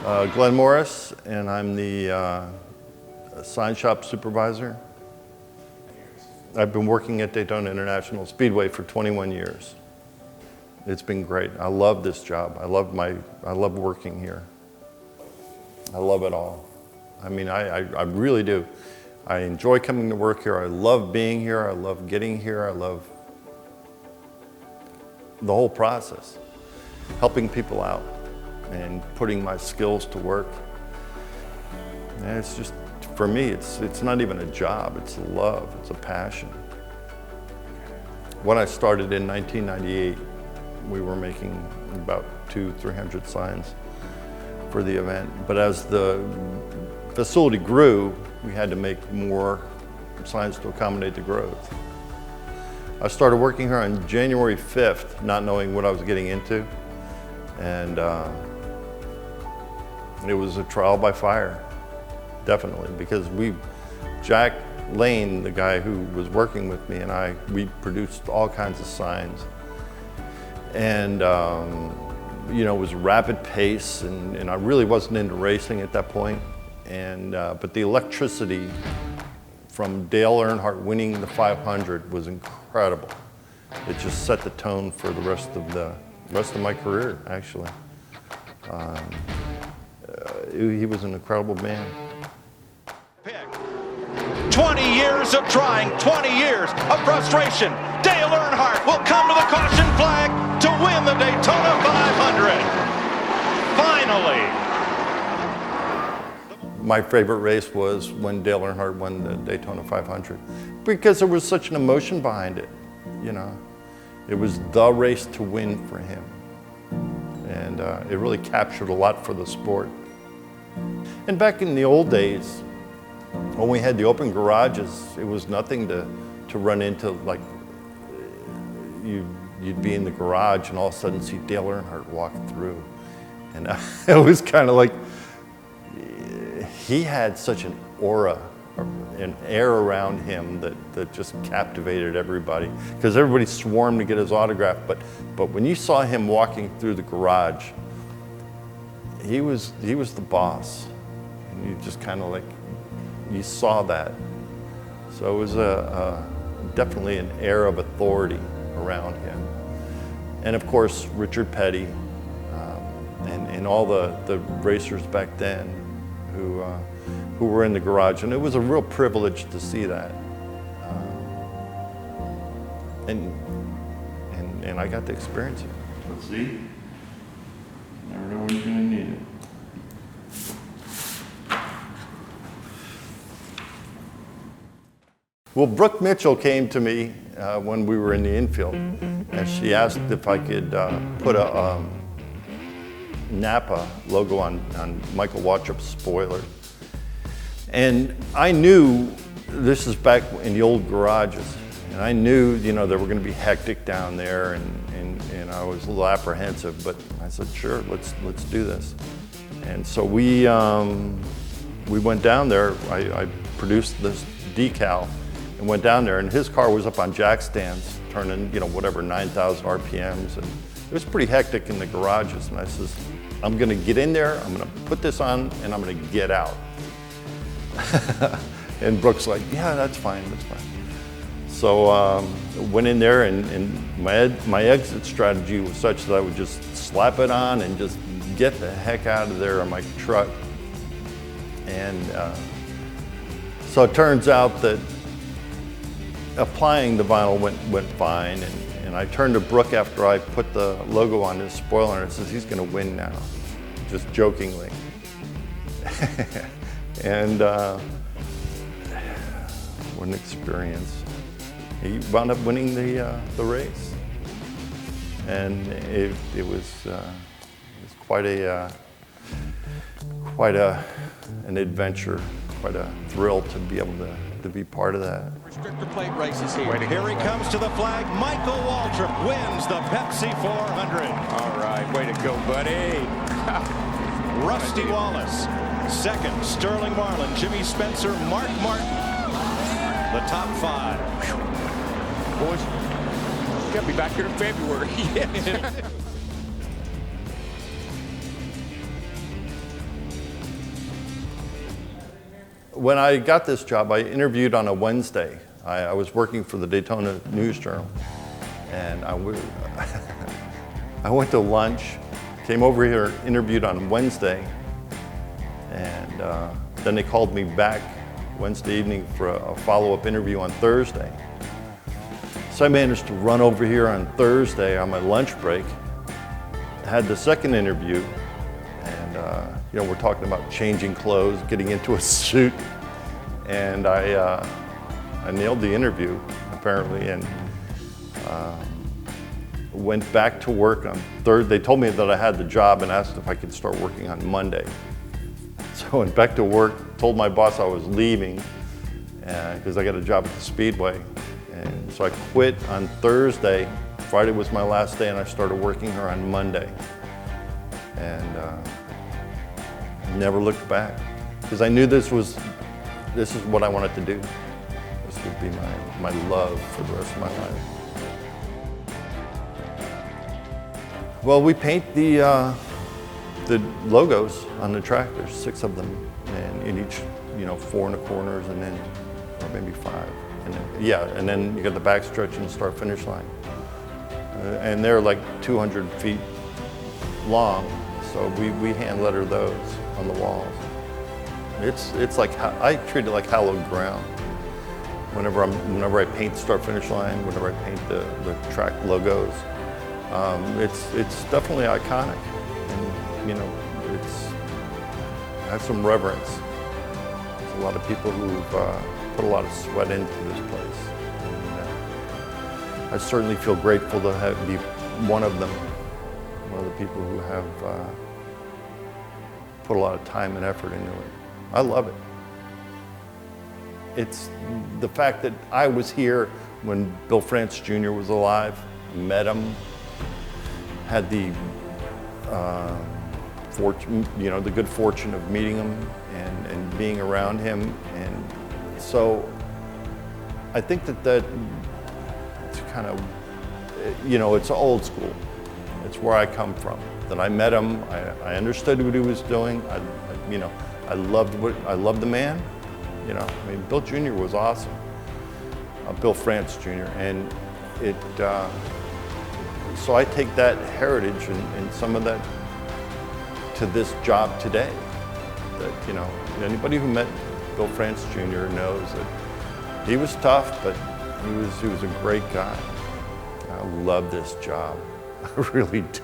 Glen and I'm the sign shop supervisor. I've been working at Daytona International Speedway for 21 years. It's been great. I love this job. I love working here. I love it all. I mean, I really do. I enjoy coming to work here. I love being here. I love getting here. I love the whole process, helping people out and putting my skills to work. And it's just, for me, it's not even a job. It's a love. It's a passion. When I started in 1998, we were making about 200-300 signs for the event. But as the facility grew, we had to make more signs to accommodate the growth. I started working here on January 5th, not knowing what I was getting into. And it was a trial by fire, definitely, because Jack Lane, the guy who was working with me, and we produced all kinds of signs. And you know, it was a rapid pace, and I really wasn't into racing at that point. But the electricity from Dale Earnhardt winning the 500 was incredible. It just set the tone for the rest of my career, actually. He was an incredible man. 20 years of trying, 20 years of frustration. Dale Earnhardt will come to the caution flag to win the Daytona 500. Finally. My favorite race was when Dale Earnhardt won the Daytona 500 because there was such an emotion behind it, you know. It was the race to win for him. And it really captured a lot for the sport. And back in the old days, when we had the open garages, it was nothing to run into, like, you'd be in the garage and all of a sudden see Dale Earnhardt walk through. And it was kind of like, he had such an aura, an air around him that just captivated everybody, because everybody swarmed to get his autograph. But when you saw him walking through the garage, he was the boss. And you just kind of like, you saw that. So it was definitely an air of authority around him. And of course, Richard Petty, and all the racers back then who were in the garage. And it was a real privilege to see that. And I got to experience it. Let's see. Never know when you're gonna need it. Well, Brooke Mitchell came to me when we were in the infield, and she asked if I could put a Napa logo on Michael Waltrip's spoiler. And I knew, this is back in the old garages, and I knew, you know, they were going to be hectic down there, and I was a little apprehensive, but I said, sure, let's do this. And so we went down there. I produced this decal and went down there, and his car was up on jack stands, turning, you know, whatever, 9,000 RPMs, and it was pretty hectic in the garages. And I says, I'm going to get in there, I'm going to put this on, and I'm going to get out. And Brooke's like, yeah, that's fine, that's fine. So went in there, and my exit strategy was such that I would just slap it on and just get the heck out of there in my truck. And so it turns out that applying the vinyl went fine, and I turned to Brooke after I put the logo on his spoiler, and I says, he's going to win now, just jokingly. And what an experience. He wound up winning the race, and it was quite an adventure, quite a thrill to be able to be part of that. Restrictor plate races here. Here he comes to the flag. Michael Waltrip wins the Pepsi 400. All right, way to go, buddy. Rusty Wallace. Second, Sterling Marlin, Jimmy Spencer, Mark Martin. The top five. Boys, you gotta be back here in February. When I got this job, I interviewed on a Wednesday. I was working for the Daytona News Journal, and I went to lunch, came over here, interviewed on Wednesday, and then they called me back Wednesday evening for a follow-up interview on Thursday. So I managed to run over here on Thursday on my lunch break, had the second interview, and we're talking about changing clothes, getting into a suit, and I nailed the interview apparently, and went back to work on Thursday. They told me that I had the job and asked if I could start working on Monday. So I went back to work, told my boss I was leaving because I got a job at the Speedway, and so I quit on Thursday. Friday was my last day, and I started working here on Monday, and never looked back because I knew this is what I wanted to do. This would be my love for the rest of my life. Well, we paint the logos on the tractors, 6 of them, and in each, 4 in the corners, and then, or maybe 5, and then, and then you got the backstretch and start-finish line, and they're like 200 feet long, so we hand letter those on the walls. It's like, I treat it like hallowed ground. Whenever I paint the start-finish line, whenever I paint the track logos, it's definitely iconic, and it has some reverence. There's a lot of people who've put a lot of sweat into this place, and I certainly feel grateful to be one of them, one of the people who have put a lot of time and effort into it. I love it. It's the fact that I was here when Bill France Jr. was alive, met him, had the the good fortune of meeting him and being around him, and so I think that it's kind of, it's old school. It's where I come from. That I met him, I understood what he was doing. I loved the man. Bill Jr. was awesome. Bill France Jr. And so I take that heritage and some of that to this job today. That, anybody who met Bill France Jr. knows that he was tough, but he was a great guy. I love this job. I really do.